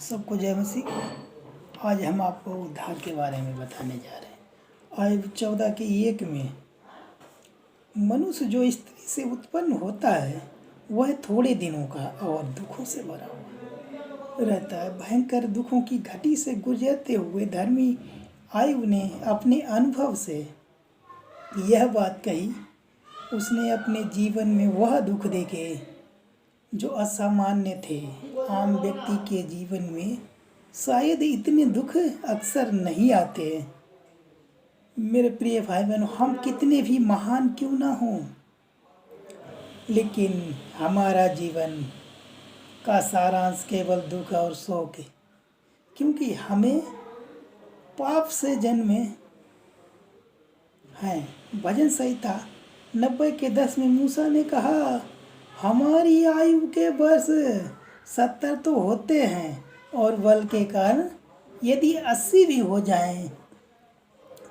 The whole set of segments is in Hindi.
सबको जय मसीह। आज हम आपको उद्धार के बारे में बताने जा रहे हैं। आयब 14:1 में मनुष्य जो स्त्री से उत्पन्न होता है वह थोड़े दिनों का और दुखों से भरा हुआ रहता है। भयंकर दुखों की घटी से गुजरते हुए धर्मी आयब ने अपने अनुभव से यह बात कही। उसने अपने जीवन में वह दुख देखे जो असामान्य थे। आम व्यक्ति के जीवन में शायद इतने दुख अक्सर नहीं आते। मेरे प्रिय भाई बहनों, हम कितने भी महान क्यों ना हों, लेकिन हमारा जीवन का सारांश केवल दुख और शोक है, क्योंकि हमें पाप से जन्मे हैं। भजन संहिता 90:10 में मूसा ने कहा, हमारी आयु के वर्ष 70 तो होते हैं और बल के कारण यदि 80 भी हो जाएं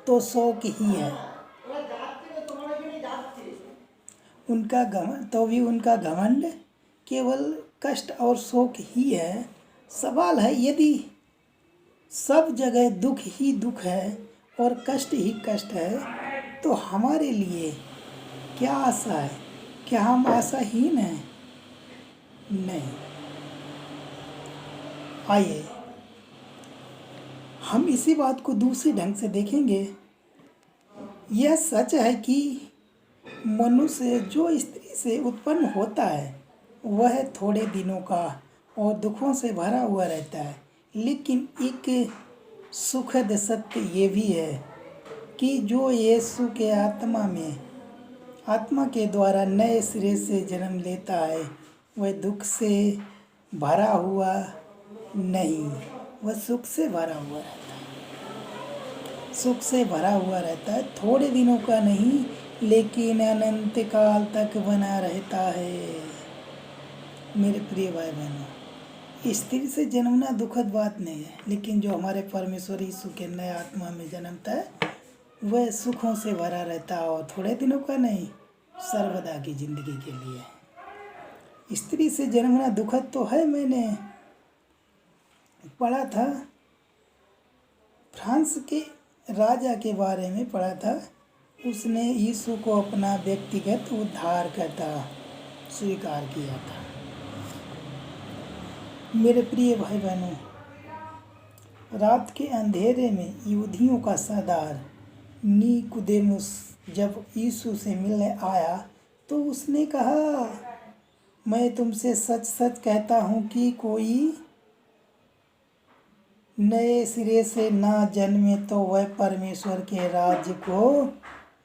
तो शोक ही है। उनका घमंड केवल कष्ट और शोक ही है। सवाल है, यदि सब जगह दुख ही दुख है और कष्ट ही कष्ट है तो हमारे लिए क्या आशा है? क्या हम आशाहीन हैं? नहीं। आइए हम इसी बात को दूसरे ढंग से देखेंगे। यह सच है कि मनुष्य जो स्त्री से उत्पन्न होता है वह थोड़े दिनों का और दुखों से भरा हुआ रहता है, लेकिन एक सुखद सत्य ये भी है कि जो यीशु के आत्मा के द्वारा नए सिरे से जन्म लेता है वह दुख से भरा हुआ नहीं, वह सुख से भरा हुआ रहता है। सुख से भरा हुआ रहता है, थोड़े दिनों का नहीं लेकिन अनंत काल तक बना रहता है। मेरे प्रिय भाई बहनों, स्त्री से जन्मना दुखद बात नहीं है, लेकिन जो हमारे परमेश्वर यीशु के नए आत्मा में जन्मता है वह सुखों से भरा रहता है और थोड़े दिनों का नहीं, सर्वदा की जिंदगी के लिए। स्त्री से जन्मना दुखद तो है। मैंने पढ़ा था, फ्रांस के राजा के बारे में पढ़ा था। उसने यीशु को अपना व्यक्तिगत उद्धारकर्ता स्वीकार किया था। मेरे प्रिय भाई बहनों, रात के अंधेरे में यहूदियों का सरदार निकुदेमुस जब यीशु से मिलने आया तो उसने कहा, मैं तुमसे सच सच कहता हूँ कि कोई नए सिरे से ना जन्मे तो वह परमेश्वर के राज्य को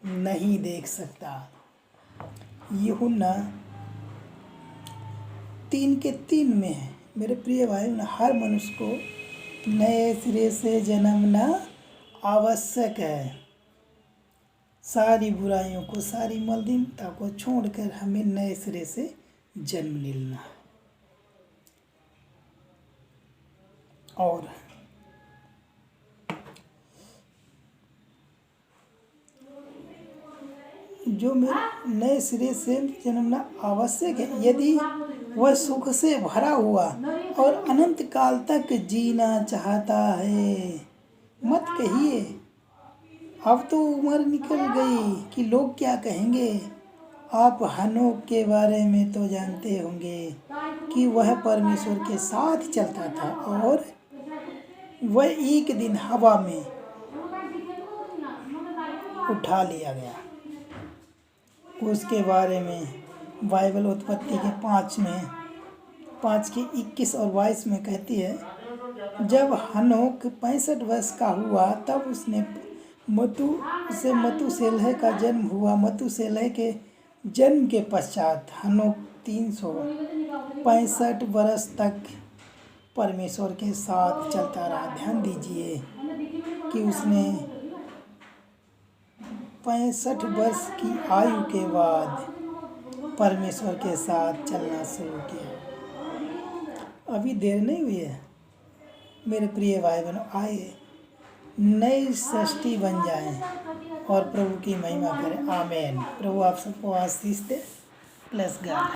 नहीं देख सकता। यूहन्ना 3:3 में है। मेरे प्रिय भाई, हर मनुष्य को नए सिरे से जन्मना आवश्यक है। सारी बुराइयों को, सारी मलिनता को छोड़कर हमें नए सिरे से जन्म लेना है। और जो मेरे नए सिरे से जन्मना आवश्यक है, यदि वह सुख से भरा हुआ और अनंत काल तक जीना चाहता है। मत कहिए, अब तो उम्र निकल गई कि लोग क्या कहेंगे। आप हनोक के बारे में तो जानते होंगे कि वह परमेश्वर के साथ चलता था और वह एक दिन हवा में उठा लिया गया। उसके बारे में बाइबल उत्पत्ति के 5:21 और 22 में कहती है, जब हनोक 65 वर्ष का हुआ तब उसने मतुसेलह का जन्म हुआ। मतुसेलह के जन्म के पश्चात हनोक 365 वर्ष तक परमेश्वर के साथ चलता रहा। ध्यान दीजिए कि उसने 65 वर्ष की आयु के बाद परमेश्वर के साथ चलना शुरू किया। अभी देर नहीं हुई है। मेरे प्रिय भाई बहनों, आइए नई सृष्टि बन जाएं और प्रभु की महिमा करें। आमीन। प्रभु आप सबको आशीष दे। Plus God.